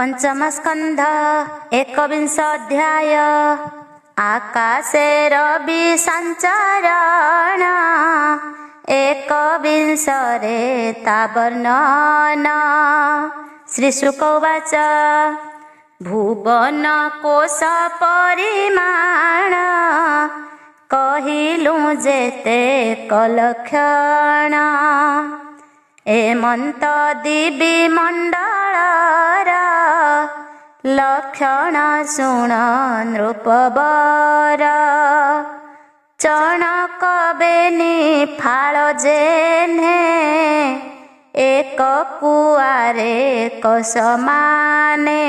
पंचम स्कंध एकविंश अध्याय आकाशे रवि संचरण एकविंश रे तावर्णन। श्रीशुक उवाच भुवन कोश परिमाण कहिलु जेते कलक्षण एमंत दिवी मंडलर लक्षण शुण नृपवर चणक बेनी फाळ जेने एक कुआरे कसमाने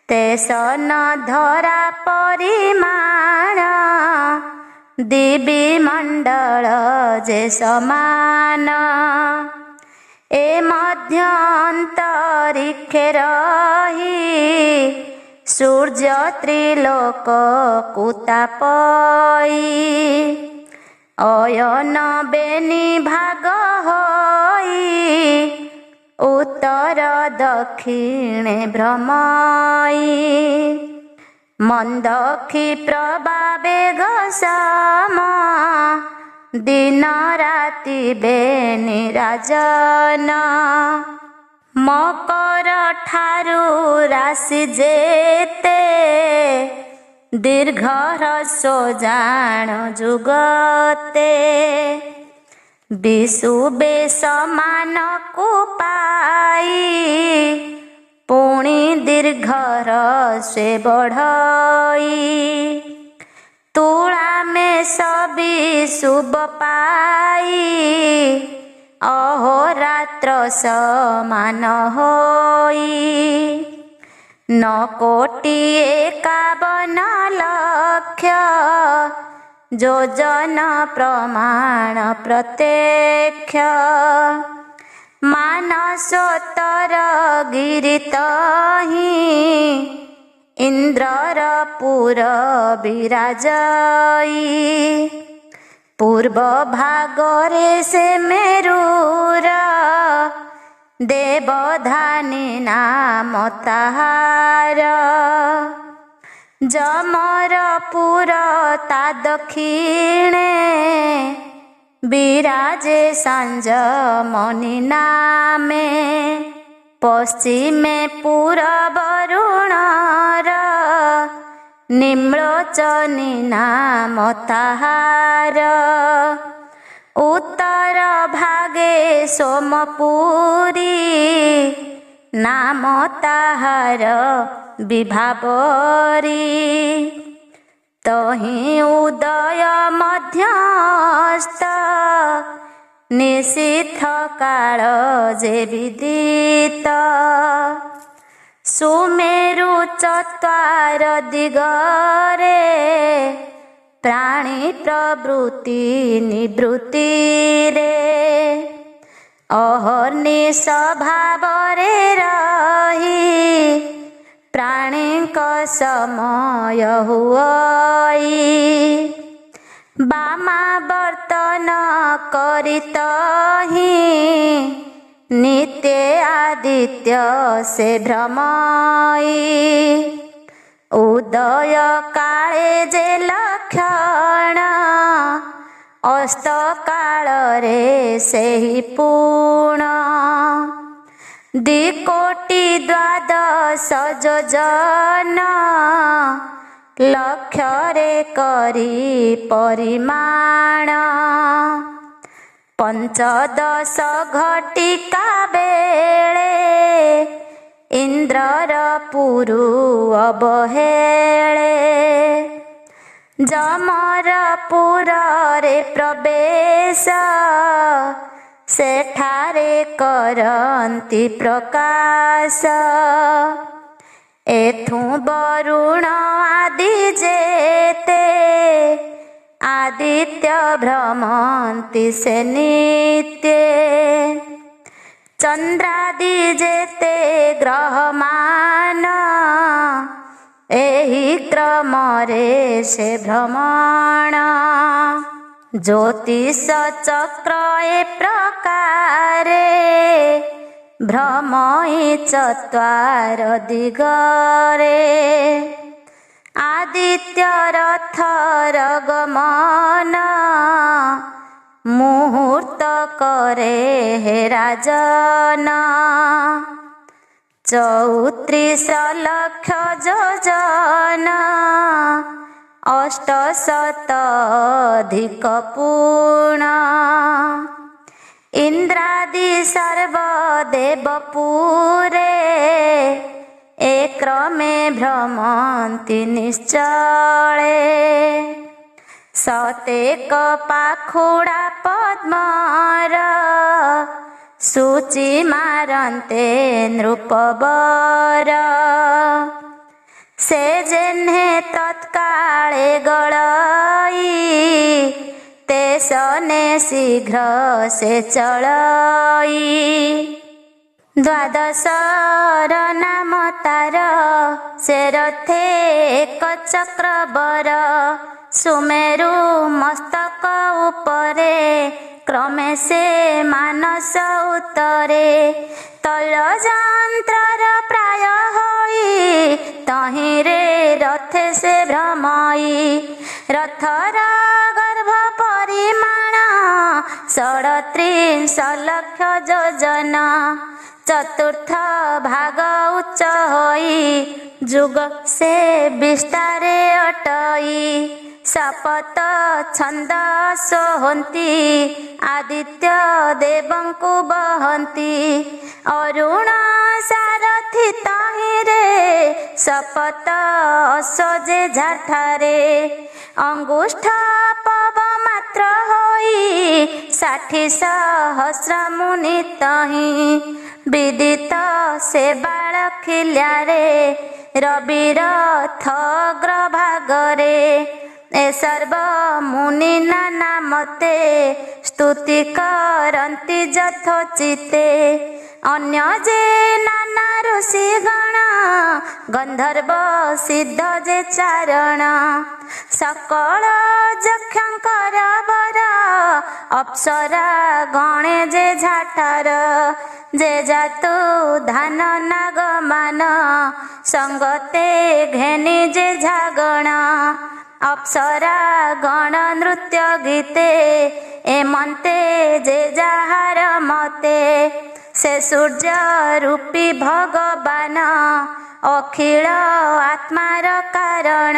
तेसन धरा परिमाण दिवी मंडल जे समान ए मध्य अंतरिक्षे रही सूर्य त्रिलोक कुतापई अयन बेनी भाग होई उत्तर दक्षिणे भ्रमई मंदक्षी प्रभावेग सम दिन राति बेनी राजन मकर ठारू राशि जेते दीर्घ ह्रस्व जान जुगते विषुवे समान को पाई पुणी दीर्घ ह्रस्व बढ़ई तुला में सभी शुभ पाई अहोरात्र समान होई न कोटि 51 लक्ष योजन प्रमाण प्रत्यक्ष मानसोत्तर गिरितहि इंद्रर पुर विराजई पूर्व भागरे से मेरुर देवधानी नाम ताहार जमर पुर ता दक्षिणे विराजे सांज मणि नामे पश्चिमे पुर वरुणर निम्लोचनी नाम ताहार उत्तर भागे सोमपुरी नाम ताहार विभावरी तहि उदय मध्यस्थ निशीथ काल जे विदित सुमेरु चत्वार दिगरे प्राणी प्रवृत्ति निवृत्ति रे अहर्नि स्वभावरे रही प्राणी का समय हुई बामा वर्तन करितहि नित्य आदित्य से भ्रमई उदय काले जे लक्षण अस्त काल रे से ही पूर्ण द्विकोटि 12 योजन लक्षरे करी परिमाण 15 घटिका बेले इंद्रर पुरु अवहेले जमर पुर रे प्रवेश सेठारे करंती प्रकाश एथु वरुण आदि जेते आदित्य भ्रमंती से नित्य चंद्रादि जेते ग्रहमान एही क्रम रे से भ्रमण ज्योतिष चक्र ए प्रकारे भ्रमयि चत्वार दिगरे आदित्य रथर गमन मुहूर्त करे हे राजन 34 लक्ष योजना 800 अधिक पूर्ण इंद्रादि सर्वदेव पुरे क्रमे भ्रमन्ति निश्चले सतेक पाखुड़ा पद्मर सूची मारन्ते नृपवर से जेन्हे तत्काले गळई ते सने शीघ्र से चलई 12 नाम तार से रथे एक चक्रबर सुमेरु मस्तक उपरे क्रमे से मानस उतरे तैल यंत्रर प्राय होई तहिरे रथे से भ्रमई रथर गर्भ परिमाण 37 लक्ष योजना चतुर्थ भाग उच्च होई जुग से विस्तारे अटई सपत छंद सोहंती आदित्य देवंकु बहंती अरुण सारथी तहिरे सपत असजे झाठारे अंगुष्ठ पव मात्र होई 60 सहस्र मुनि तहि विदित से बाळ खिल्यारे रविर थग्र भागरे ए सर्व मुनि नाना मते स्तुति करन्ति यथोचिते अन्य जे नाना ऋषि गण गंधर्व सिद्ध जे चारण सकल यक्षंकर वर अप्सरा गणे जे झाठार जे जातु धान नागमान संगते घेनी जे झागण अप्सरा गण नृत्य गीते एमंते जे जाहार मते से सूर्य रूपी भगवान अखिल आत्मार कारण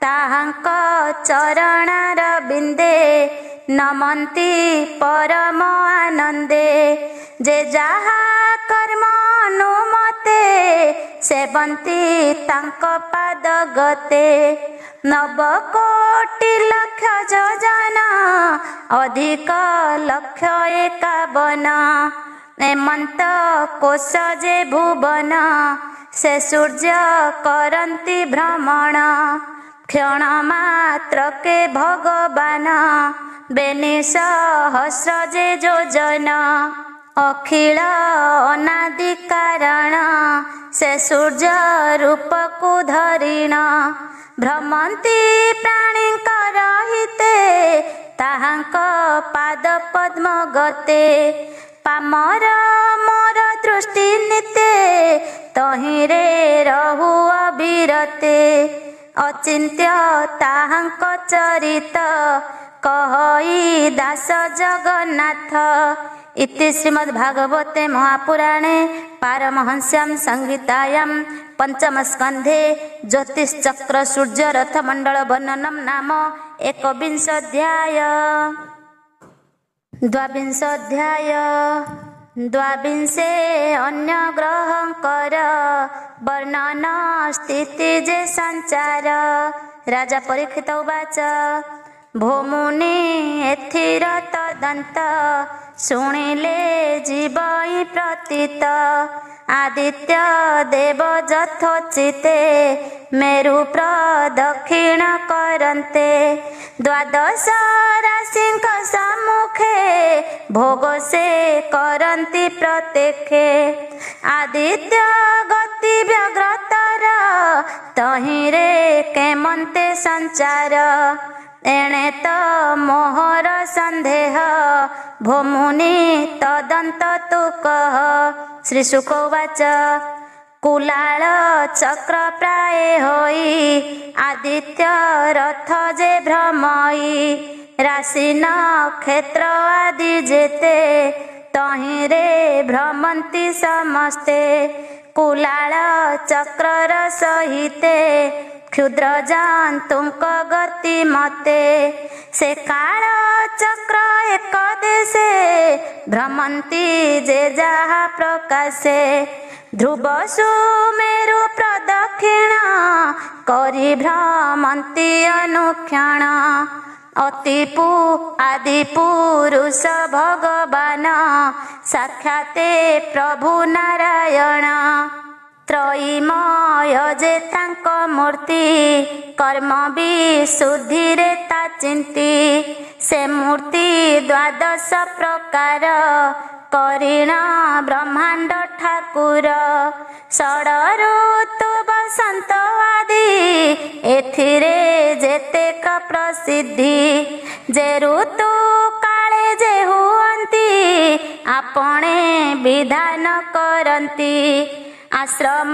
ताहांक चरणार बिंदे नमंती परम आनंदे जे जाहा कर्म अनुमते सेवंती तांक पाद गते 9 कोटि लक्ष योजना अधिक लक्ष 51 एमंत कोश जे भुवन से सूर्य करन्ति भ्रमण क्षण मात्र के भगवान बेनि सहस्र जे योजना अखिल अनादि कारण से सूर्य रूप को धरिण भ्रमंती प्राणींकर हिते ताहांक पाद पद्म गते पामर मोर दृष्टि निते तहिरे रहु अविरते अचिंत्य ताहांक चरित कहई दास जगन्नाथ इति श्रीमद्भागवते महापुराणे पारमहंस्यां संहितायां पंचम स्कंधे ज्योतिश्चक्र सूर्य रथ मंडल वर्णनम नाम 21 अध्याय। 22 अध्याय। 22 अन्य ग्रहंकर वर्णन स्थिति जे संचार। राजा परीक्षित उवाच भोमुनि एथिर तदंत शुणिले जीवई प्रतीत आदित्य देव यथोचिते मेरु प्रदक्षिण करन्ते 12 राशिंक सम्मुखे भोग से करन्ति प्रत्यक्षे आदित्य गति व्यग्रतर तहिरे केमन्ते संचार एणे तो मोहर संदेह भोमुनि तदन्त तु कः। श्रीशुक उवाच कुलाल चक्र प्राय होई आदित्य रथ जे भ्रमई राशि नक्षत्र आदि जेते तहिरे भ्रमन्ति समस्ते कुलाल चक्रर सहिते क्षुद्र जन्तुंक गति मते से काल चक्र एक देशे भ्रमन्ति जे जाहा प्रकाशे ध्रुव सुमेरु प्रदक्षिण करि भ्रमन्ति अनुक्षण अतिपु आदि पुरुष भगवान साक्षाते प्रभु नारायण त्रयीमय जे तांक मूर्ति कर्म विशुद्धिरे ता चिंती से मूर्ति द्वादश प्रकार करिण ब्रह्मांड ठाकुर षड ऋतु बसंत आदि एथिरे जेतेक प्रसिद्धि जे ऋतु काले जे हुअन्ति आपणे विधान करन्ति आश्रम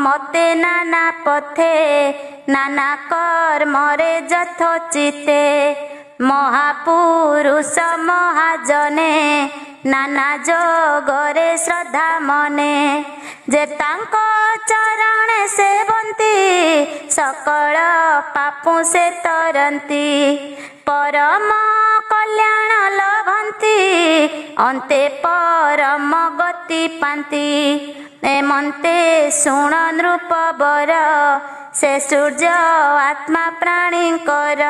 मते नाना पथे नाना कर्मरे यथोचिते महापुरुष महाजने नाना जोगरे श्रद्धा मने जे तांक चरणे सेवन्ति सकल पापु से तरन्ति परम कल्याण लभन्ति अन्ते परम गति पान्ति एमन्ते शुण नृप वर से सूर्य आत्मा प्राणीकर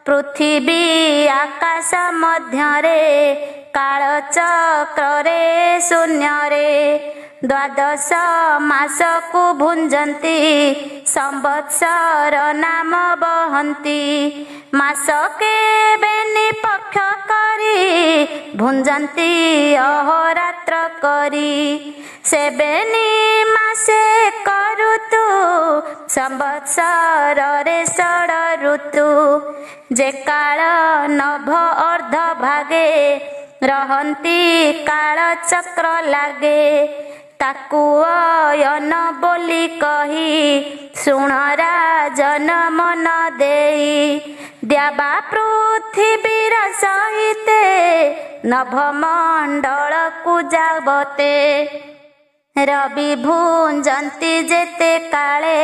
पृथिवी आकाश मध्यरे काल चक्रे शून्यरे द्वादश मासकु भुंजन्ति संवत्सर नाम बहन्ति मासके बेनि पक्ष करी भुंजन्ति अहोरात्र करी से बेनि मासे करुतु संवत्सर रे षड ऋतु जे काल नभ अर्ध भागे रहन्ति काल चक्र लागे ताकु अयन बोली कही शुण राजन मन देई द्यावा पृथिवीर सहिते नभ मंडल कु जावते रवि भुंजन्ति जेते काले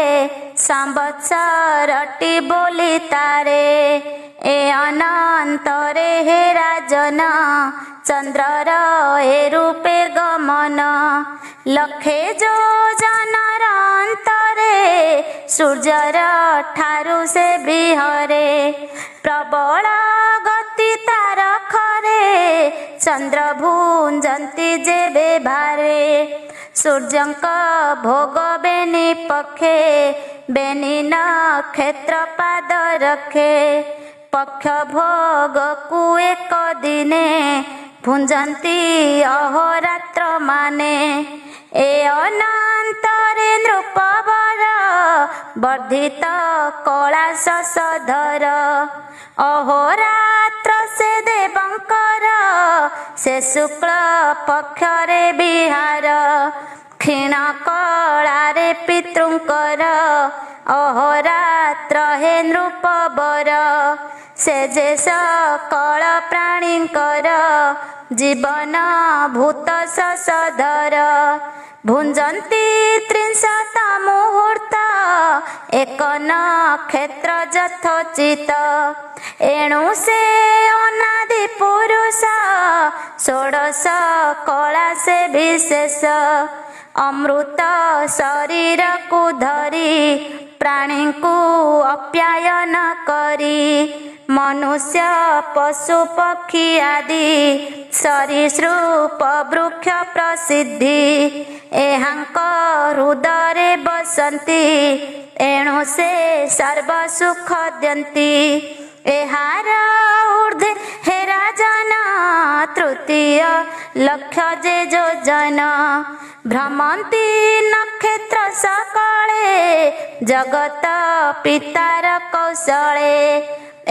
संवत्सरटी बोली तारे ए अनंतरे हे राजन चंद्रर ए रूपे गमन लखे जोजनर अंतरे सूर्यर ठारु से बिहरे प्रबल गति तार खरे चंद्र भुंजन्ति जेबे भारे सूर्यंक भोग बेनि पखे बेनि नक्षत्र पाद रखे पक्ष भोग कु एक दिने भुंजन्ति अहोरात्र माने ए अनंतरे नृपवर वर्धित कला सधर अहोरात्र से देवंकर से शुक्ल पक्षरे विहार क्षीण कलारे पितृंकर अहोरात्र हे नृपवर से जे सकल प्राणींकर जीवन भूत सधर भुंजन्ति त्रिंशत मुहूर्त एक नक्षत्र यथोचित एणु से अनादि पुरुष षोडश कला से विशेष अमृत शरीर को धरी प्राणी को अप्यायन करी मनुष्य पशु पक्षी आदि सरीसृप वृक्ष प्रसिद्धि एहांक हृदय बसन्ति एणु से सर्व सुख दियन्ति एहार ऊर्ध्वे हे राजन तृतीय लक्ष्य जे योजन भ्रमन्ति नक्षत्र सकले जगत पितार कौशले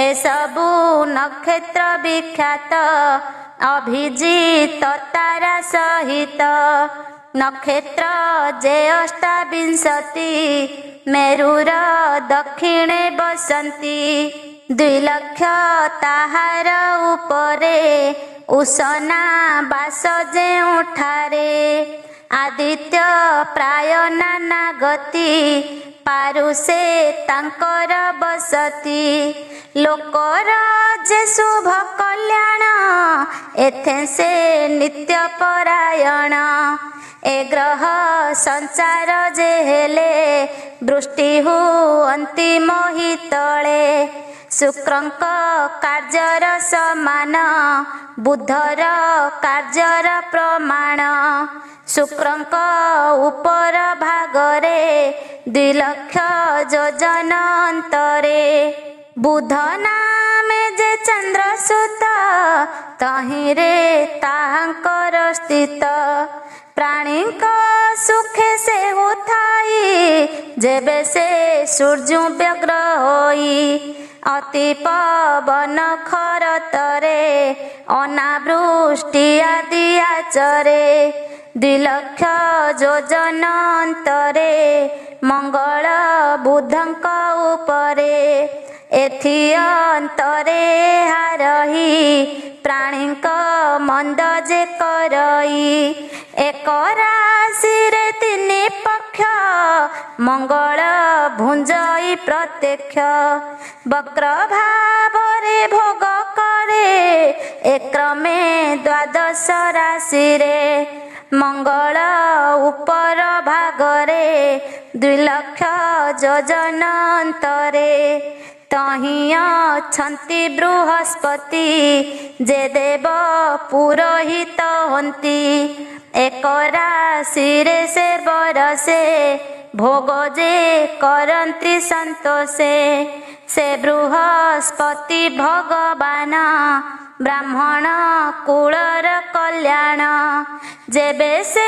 एसबु नक्षत्र विख्यात अभिजित तारा सहित नक्षत्र जे अष्टाविंशति मेरुर दक्षिणे बसंती 2 लक्ष ताहार उपरे उषना बास जेउठारे आदित्य प्राय नाना गति पारुषे तांकर बसती लोकर जे शुभ कल्याण एथे से नित्य परायण ए ग्रह संचार जे हेले वृष्टि हुअंती मोहि तले शुक्रंक कार्यर समान बुधर कार्यर प्रमाण शुक्रंक उपर भागरे 2 लक्ष योजन अंतरे बुध नामे जे चंद्रसुत तहिरे ताहांकर स्थित प्राणीक सुखे से उठाई जेबे से सूर्य व्यग्र होई अति पवन खरतरे अनावृष्टि आदि आचरे 2 लक्ष योजन अंतरे मंगल बुधंक उपरे एथि अंतरे हारही प्राणीक मंद जे करई एक राशि रे 3 पक्ष मंगल भुंजई प्रत्यक्ष वक्र भावरे भोग करे एक्रमे 12 राशि रे मंगल उपर भागरे 2 लक्ष योजन अंतरे तहि अछंती बृहस्पति जे देव पुरोहित हंती एक राशि रे से बरसे भोग जे करंती संतोषे से बृहस्पति भगवान ब्राह्मण कुलर कल्याण जेबे से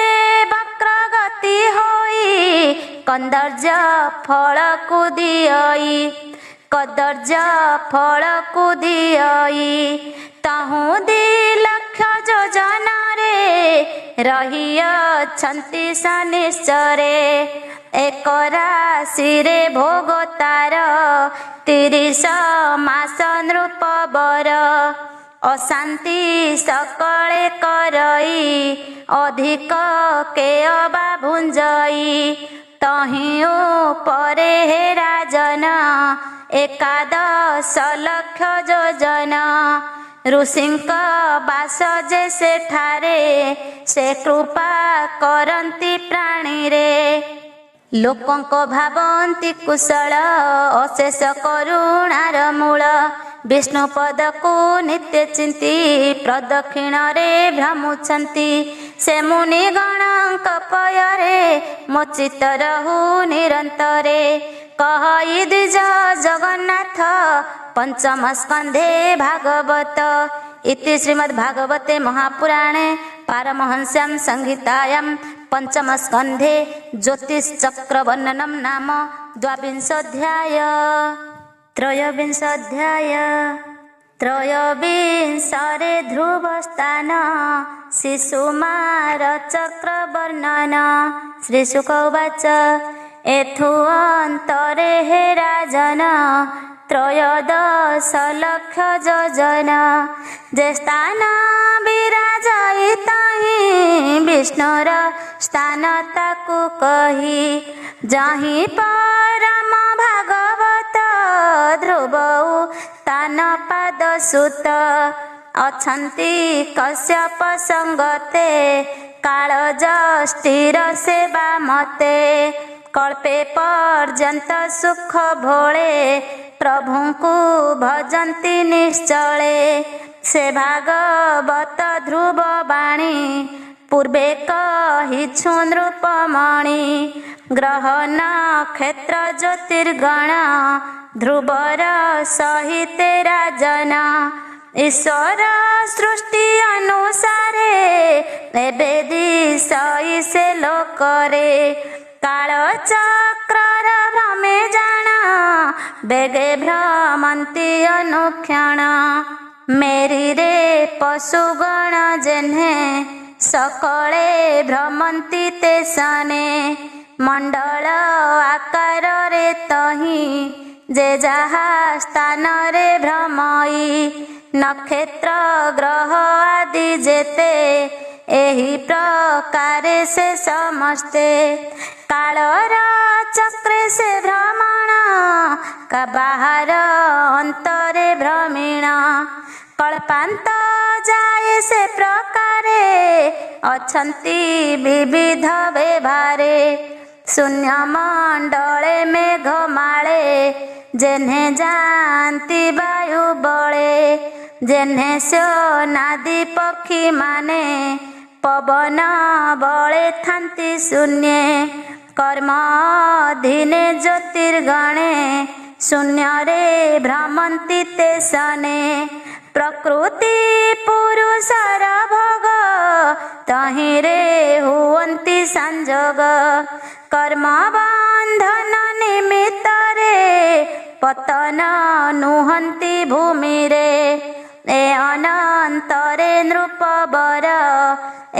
वक्र गति होई कंदर्ज फल को दियई कदर्ज फल को दियई तहु 2 लक्ष योजन रे रही अछंती शनिश्चरे एक राशि रे भोग तार 30 मास नृप बर अशांति सकले करई अधिक केयबा भुंजई तहि उपरे हे राजन 11 लक्ष योजन ऋषिंक बास जे सेठारे से कृपा करंती प्राणी रे लोकंक भावंती कुशल अशेष करुणार मूल विष्णु पद को नित्य चिंती प्रदक्षिण रे भ्रमुछंती से मुनि गणंक पयरे मोचित रहु निरंतरे कहई द्विज जगन्नाथ पंचम स्कंधे भागवत इति श्रीमद्भागवते महापुराणे पारमहंस्यां संहितायां पंचम स्कंधे ज्योतिश्चक्र वर्णनम नाम 22 त्रयोविंशोऽध्याय त्रयोविंशरे ध्रुवस्थान शिशुमार चक्र वर्णन श्रीशुक उवाच एथु अंतरे हे राजन 13 लक्ष योजन जे स्थान विराजयिताहि विष्णुर स्थान ताकु कही जाहि परम भागवत ध्रुवौ तान पाद सुत अछंती कश्यप संगते कालज स्थिर सेवा मते कल्पे पर्यंत सुख भोले प्रभु को भजंती निश्चले से भागवत ध्रुव बाणी पूर्वे कहिछु नृपमणि ग्रह नक्षत्र ज्योतिर्गण ध्रुवर सहित राजन ईश्वर सृष्टि अनुसारे एबे दिशई से लोकरे काल चक्र भ्रमे जाना बेगे भ्रमंती अनुक्षण मेरी रे पशुगण जेन्हे सकळे भ्रमन्ति तेसाने मंडल आकार रे तही जे जहा स्थान रे भ्रमई नक्षत्र ग्रह आदि जेते एही प्रकारे से समस्ते कालर चक्रे से भ्रमण का बाहर अंतरे भ्रमीण कल्पांत जाए से प्रकारे अछंती विविध व्यवहारे शून्य मंडले मेघमाळे जेन्हे जानती वायु बळे जेन्हे नादी पक्षी माने पवन बळे थांती शून्ये कर्म अधीने ज्योतिर्गणे शून्य रे भ्रमन्ति तेसने प्रकृति पुरुषर भोग तहि रे हुवन्ति संजोग कर्म बंधन निमित्त रे पतन नुहन्ति भूमि रे ए अनंतरे नृपवर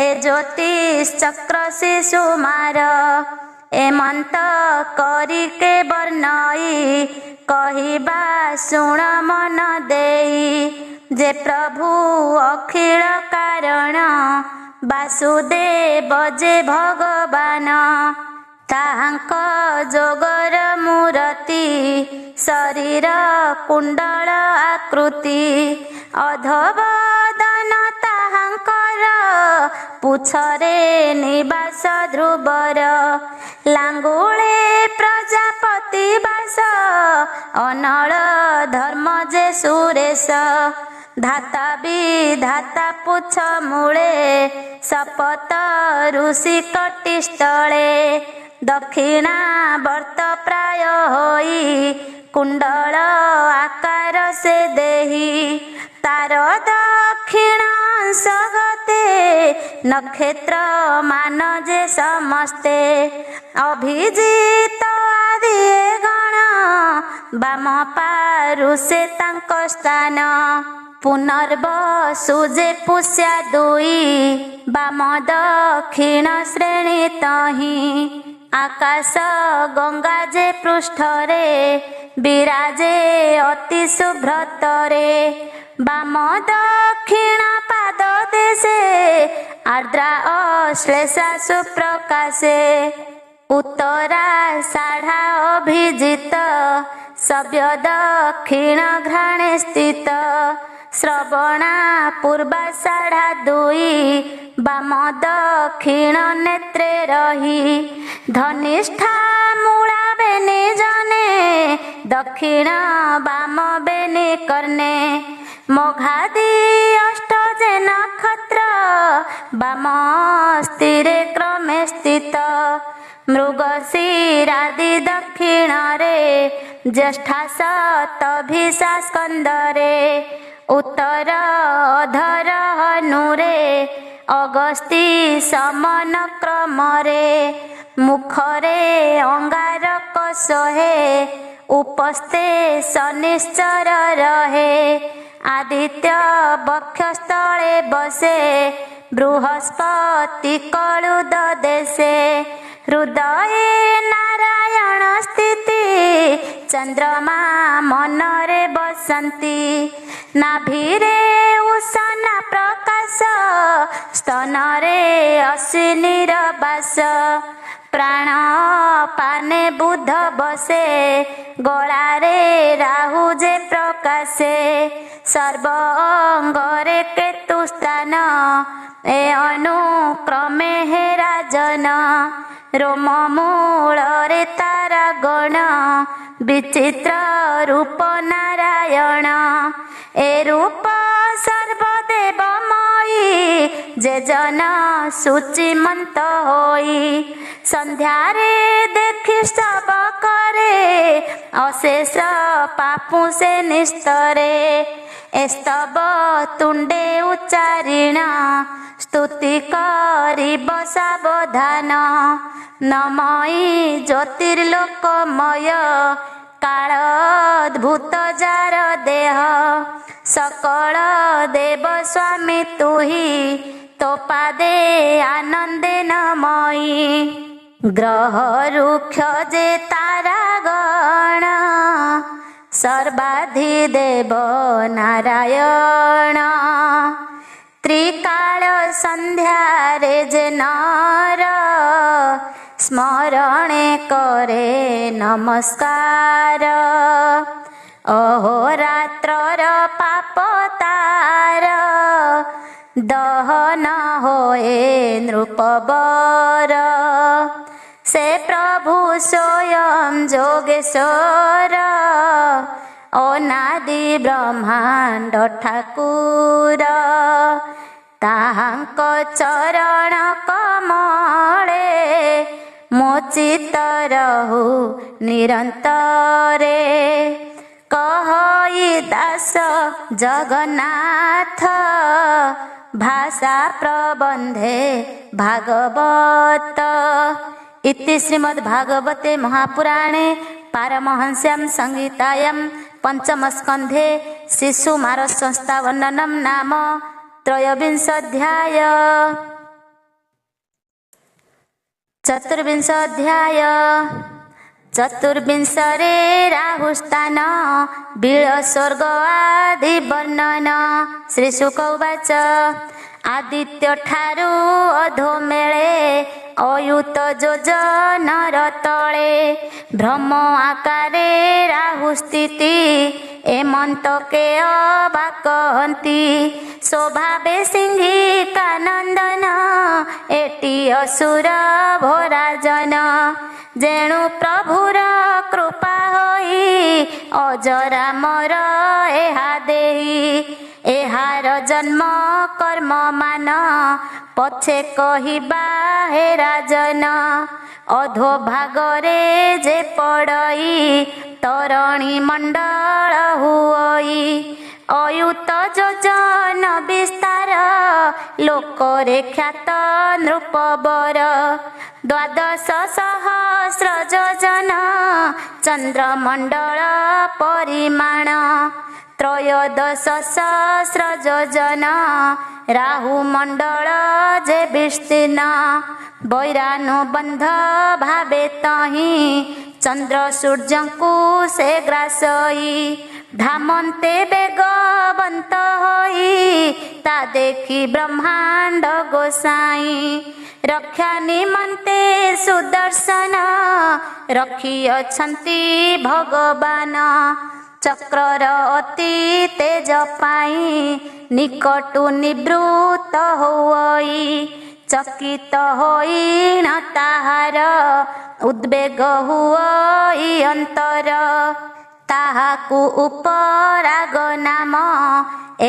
ए ज्योतिष चक्र शिशुमार ए मंत करी के वर्णई कहिबा शुण मन देई जे प्रभु अखिल कारण वासुदेव जे भगवान ताहांक जोगर मूर्ति शरीर कुंडल आकृति अधवदन ताहांकर पुछरे निवास ध्रुवर लांगुळे प्रजापति वास अनल धर्म जे सुरेश धाता विधाता पुछ मूळे सपत ऋषि कटिस्थळे दक्षिणा वर्त प्राय होई कुंडल आकार से देही तार दक्षिणांश गते नक्षत्र मान जे समस्ते अभिजित आदि गण बाम पारुषे तांक स्थान पुनर्वसु जे पुष्या दुई बाम दक्षिण श्रेणी तही आकाश गंगा जे पृष्ठरे विराजे अति शुभ्रतरे बाम दक्षिण पाद देशे आर्द्रा अश्लेषा सुप्रकाशे उत्तरा साढ़ा अभिजित सव्य दक्षिण घ्राणे स्थित श्रवणा पूर्वा साढ़ा दुई बाम दक्षिण नेत्रे रही धनिष्ठा मूला बेनि जने दक्षिण बाम बेनि कर्णे मोघादि अष्ट जे नक्षत्र बाम स्थिरे क्रमे स्थित मृगशिरादि दक्षिण रे ज्येष्ठा शतभिषा स्कंदरे उत्तर अधर हनुरे अगस्ती समन क्रमरे मुखरे अंगारक सोहे उपस्थे शनिश्चर रहे आदित्य वक्षस्थले बसे बृहस्पति कलुद देशे हृदये नारायण स्थिति चंद्रमा मनरे बसंती नाभिरे उषना प्रकाश स्तनरे अश्विनीर बास प्राण पाने बुध बसे गलारे राहु जे प्रकाशे सर्व अंगरे केतु स्थान ए अनुक्रमे हे राजन रोम मूलरे तारा गण विचित्र रूप नारायण ए रूप सर्वदेवमयी जे जन शुचिमंत होई संध्यारे देखि सब करे अशेष पापु से निस्तरे एस्तव तुंडे उच्चारिण स्तुति करिब सावधान नमई ज्योतिर्लोकमय काल अद्भुत जार देह सकल देव स्वामी तुही तो पादे आनंदे नमयी ग्रह रुक्ष जे तारा गण सर्वाधिदेव नारायण त्रिकाल संध्यारे जे नर स्मरणे करे नमस्कार अहोरात्रर पाप तार दहन होए नृपवर से प्रभु स्वयं जोगेश्वर अनादि ब्रह्मांड ठाकुर ताहांक चरण कमले मोचित रहु निरंतरे कहई दास जगन्नाथ भाषा प्रबंधे भागवत इति श्रीमद्भागवते महापुराणे पारमहंस्यां संहितायां पंचमस्कन्धे शिशुमारसंस्थावर्णनं नाम त्रयोविंशोऽध्याय। चतुर्विंशोऽध्याय। चतुर्विंशरे राहुस्थान बीळस्वर्ग आदि वर्णन। श्रीशुक उवाच आदित्य ठारू अधोमेळे अयुत योजनर तळे ब्रह्म आकारे राहु स्थिति एमन्तके अबाकहन्ति स्वभावे सिंहिकानन्दन एटी असुर भोराजन जेणु प्रभुर कृपा होई अजरामर एहा देही एहार जन्म कर्म मान पछे कहिबा हे राजन अधो भागरे जे पड़ई तरणी मंडल हुई अयुत योजन विस्तार लोकरे ख्यात नृपवर द्वादश सहस्र योजन चंद्रमंडल परिमाण त्रयोदश सहस्र योजन राहुमंडल जे विस्तीर्ण वैरानुबंध भावे तही चंद्र सूर्यंकु से ग्रासई धामन्ते बेगवंत होई ता देखी ब्रह्मांड गोसाई रक्षा निमन्ते सुदर्शन रखी अछंती भगवान चक्रर अति तेज पाई निकटु निवृत्त होई चकित होई न ताहार उद्वेग हुई अंतर ताहाकु उपराग नाम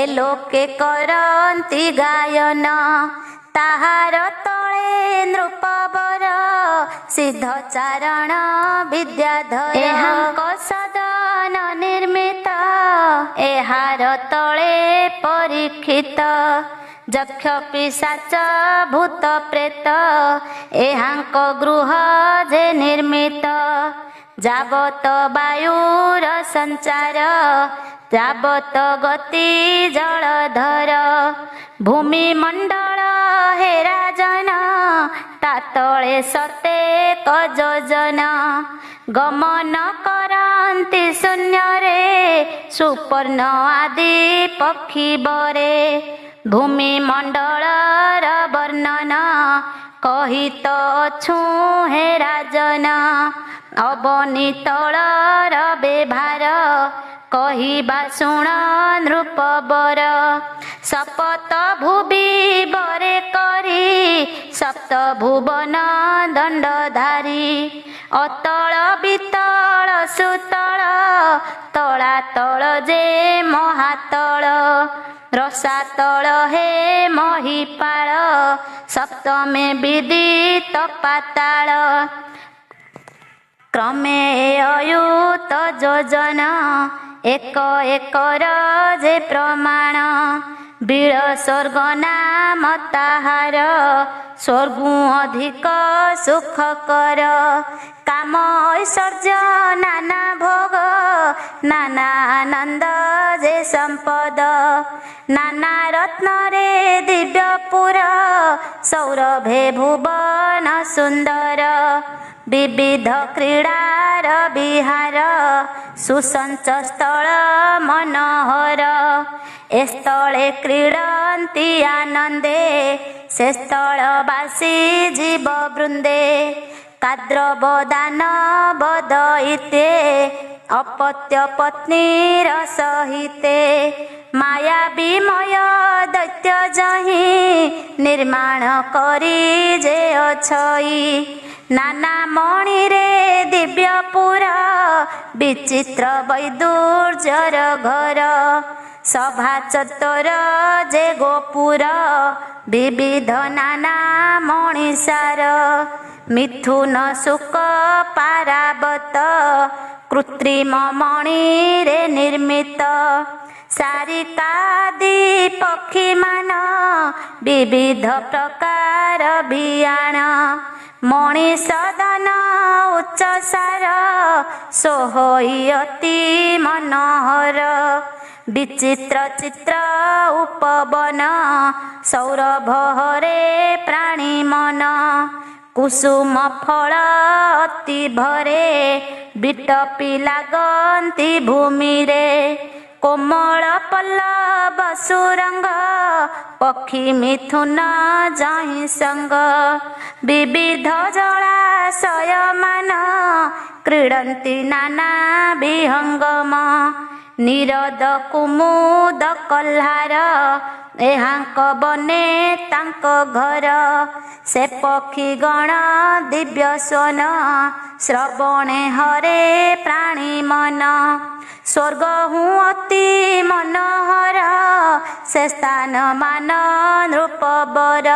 एलोके करन्ति गायन ताहार तळे नृपवर सिद्ध चारण विद्याधर एहांक सदन निर्मित एहार तळे परीक्षित यक्ष पिशाच भूत प्रेत एहांक गृह जे निर्मित जावत वायुर संचार जावत गति जलधर भूमि मंडल हे राजन तातळे सतेक योजन गमन करन्ति शून्यरे सुपर्ण आदि पक्षी बरे भूमि मंडलर वर्णन कहित अछु हे राजन अवनीतलर बेभार कहिबा शुण नृपवर शपथ भुवि बरे करी सप्त भुवन दंडधारी अतल वितल सुतल तलातल जे महातल रसातल हे महिपाल सप्तमे विदित पाताल क्रमे अयुत योजन एक एकर जे प्रमाण बीळ स्वर्ग नाम ताहार स्वर्गु अधिक सुखकर काम नाम ऐश्वर्य नाना भोग नाना आनंद जे संपद नाना रत्न रे दिव्यपुर सौरभे भुवन सुंदर विविध क्रीडार विहार सुसंच स्थल मनोहर ए स्थले क्रीडन्ति आनंदे से स्थलवासी जीव वृंदे काद्रव दानव दैत्ये अपत्य पत्नीर सहिते माया विमय दैत्य जहि निर्माण करी जे अछई नाना मणि रे दिव्यपुर विचित्र वैदुर्जर घर सभा चतुर जे गोपुर विविध नाना मणिसार मिथुन शुक पारावत कृत्रिम मणि रे निर्मित सारिकादि पक्षी मान विविध प्रकार बियाण मणि सदन उच्च सार सोहई अति मनोहर विचित्र चित्र उपवन सौरभ हरे प्राणी मन कुसुम फल अति भरे बिटपी लागन्ति भूमि रे कोमल पल्लव सुरंग पक्षी मिथुन जहि संग विविध जलाशय मान क्रीडन्ति नाना विहंगम निरद कुमुद कल्हार एहांक बने तांक घर से पक्षी गण दिव्य स्वन श्रवणे हरे प्राणी मन स्वर्ग हूँ अति मनोहर से स्थान मान नृपबर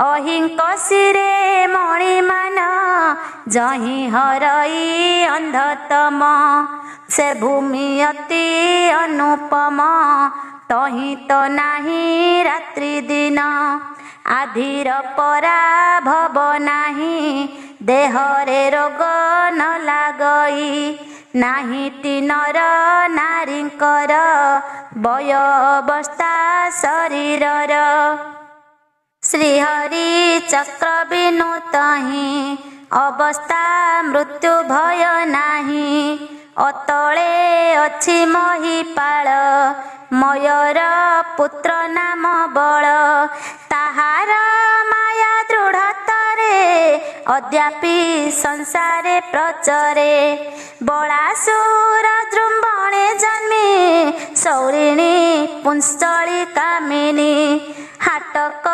अहिंक शिरे मणिमान जहि हरई अंधतम से भूमि अति अनुपम तहि तो नाही रात्रि दिन आधिर पराभव नाही देहरे रोग न लागई नाही नर नारींकर बय अवस्था शरीरर श्रीहरि चक्र बिनु तहि अवस्था मृत्यु भय नाही अतळे अछि महिपाल मयर पुत्र नाम बल ताहार माया दृढ़तरे अद्यापि संसारे प्रचरे बलासुर जृंभणे जन्मी सौरिणी पुंस्थली कामिनी हाटक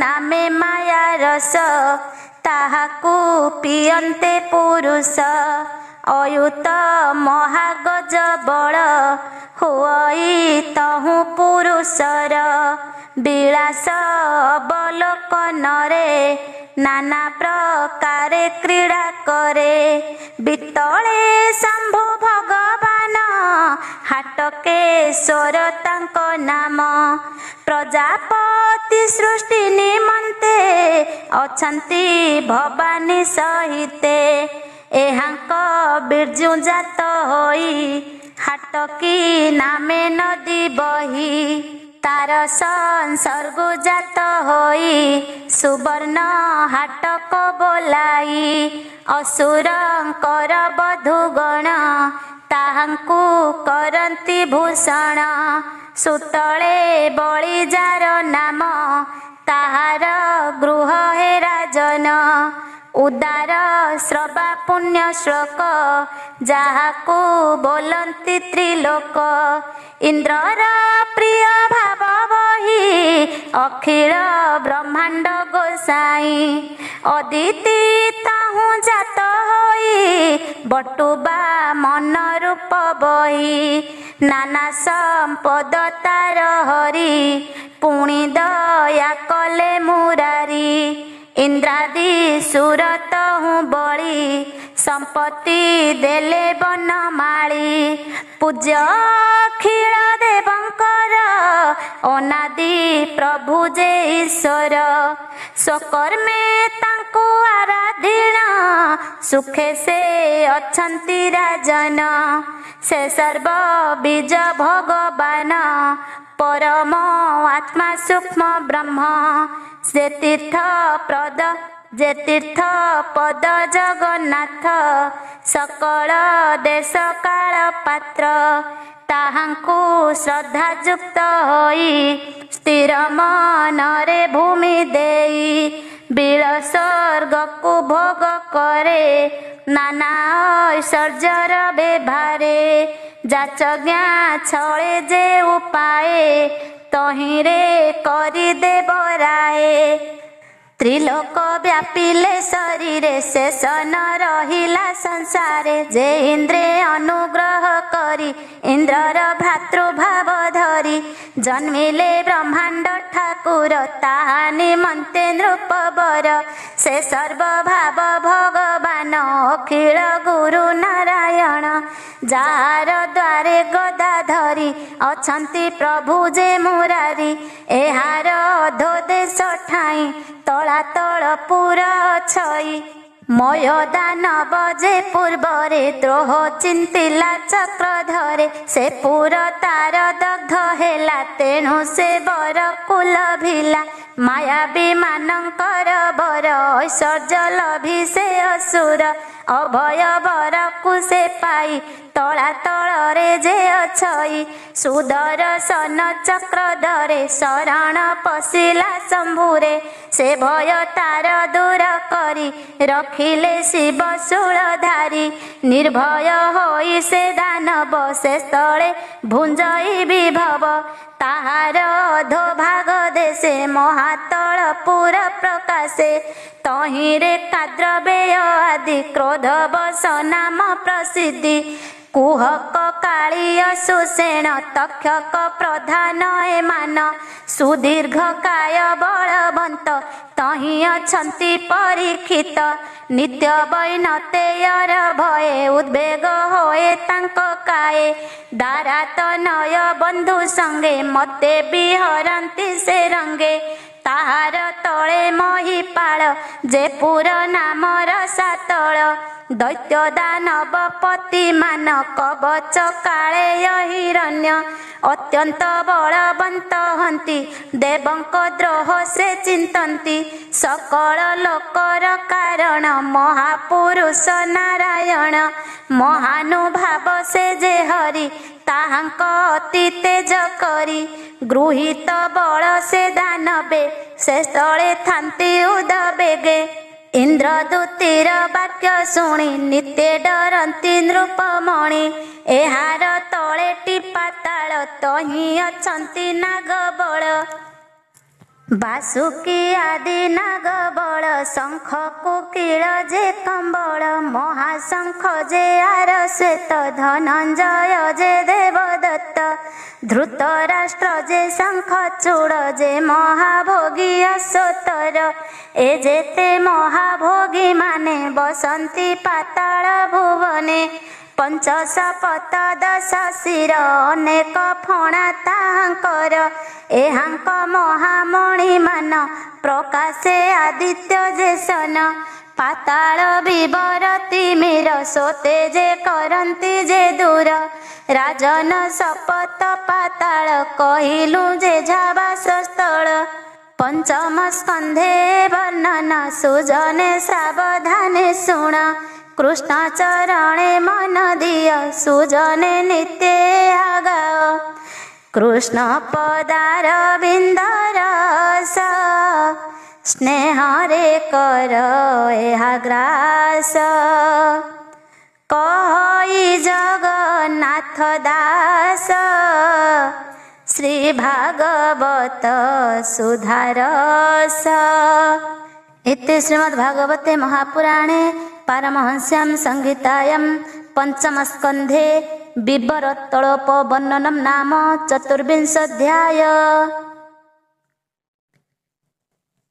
नामे माया रस ताहाकु पियन्ते पुरुष अयुत महागज बल हुई तहु पुरुषर विलास अवलोकनरे नाना प्रकारे क्रीड़ा करे बितले शंभु भगवान हाटकेश्वर तांक नाम प्रजापति सृष्टि निमंते अछंती भवानी सहिते एहांक बिरजु जात होई हाटकी नामे नदी बही तार संसर्ग जात होई सुवर्ण हाटक बोलाई असुरंकर बधुगण ताहांकु करंती भूषण सुतळे बळिजार नाम ताहार गृह हे राजन उदार श्रवा पुण्य श्लोक जाहाकु बोलंती त्रिलोक इंद्रर प्रिय भाव बही अखिल ब्रह्मांड गोसाई अदिति ताहु जात होई बटुबा मन रूप बही नाना संपद तार हरि पुणी दया कले मुरारी इंद्रादि सुरत हूँ बड़ी संपत्ति देले बनमाली पूज्य अखिल देवंकर अनादि प्रभु जे ईश्वर स्वकर्मे तांकु आराधना सुखे से अछंती राजन से सर्व बीज भगवान परम आत्मा सूक्ष्म ब्रह्म से तीर्थ प्रद जे तीर्थ पद जगन्नाथ सकल देश काल पात्र ताहांकु श्रद्धा युक्त होई स्थिर मनरे भूमि देई बिल स्वर्ग को भोग करे नाना ऐश्वर्यर बेभारे जाचज्ञा छळे जे उपाये तहिरे करि देवराए त्रिलोक व्यापिले शरीरे शेष न रहिला संसारे जे इंद्रे अनुग्रह करी इंद्रर भ्रातृभाव धरी जन्मिले ब्रह्मांड ठाकुर ताहा निमन्ते नृपवर से सर्वभाव भगवान अखिल गुरु नारायण जार द्वारे गदा धरी अछंती प्रभु जे मुरारी एहार अधो देश ठाई तला तल पुरा छई मय दानव जे पूर्वरे द्रोह चिंतिला चक्र धरे से पुर तार दग्ध हेला तेणु से बर कुल भिला मायाबी मानकर बर ऐश्वर्य लभी से असुर अभय बर कुसे पाई तला तलरे जे अछई सुदर्शन चक्र धरे शरण पशिला शंभुरे से भय तार दूर करी रखिले शिव शूलधारी निर्भय होई से दानव से स्थले भुंजई विभव ताहार अधो भाग देशे महातल पुरा प्रकाशे तहिरे काद्रवेय आदि क्रोध बस नाम प्रसिद्धि कुहक कालीय सुसेन तक्षक प्रधान एमान सुदीर्घ काय बलवंत तहि अछंती परीक्षित नित्य वैनतेयर भये उद्वेग होए तांक काये दारात नय बंधु संगे मते बिहरंती से रंगे ताहार तले महिपाल जे पुर नामर सातल दैत्य दानव पति मान कवच कालेय हिरण्य अत्यंत बलवंत हंती देवंक द्रोह से चिंतन्ति सकल लोकर कारण महापुरुष नारायण महानुभाव से जे हरि ताहांक अति तेज करी गृहीत बल से दानवे से स्थले थांती उदबेगे इंद्रदूतीर वाक्य शुणी नित्य डरंती नृपमणि एहार तले टिपाताल तहि अछंती नागबळ बासुकी आदि नागबळ शंख कोकिल जे कंबळ महाशंख जे आर श्वेत धनंजय जे देवदत्त धृतराष्ट्र जे शंख चूड़ जे महाभोगी अश्वतर ए जेते महाभोगी माने बसंती पाताल भुवने पंच सपत दश शिर अनेक फणा ताहांकर एहांक महामणि मान प्रकाशे आदित्य जे सन पाताल विवरती मीर सोते जे करंती जे दूर राजन सपत पाताल कहिलु जे झावास स्थल पंचम स्कंधे वर्णन सुजने सावधाने शुण कृष्ण चरणे मन दिय सुजने नित्य आगाओ कृष्ण पदार बिंदरस स्नेहरे कर एहा ग्रास कहि जगन्नाथ दास श्री भागवत सुधारस। इति श्रीमद्भागवते महापुराणे पारमहंस्यां संहितायां पंचमस्कन्धे बिभ्रतोपवर्णनं नाम 24 अध्याय।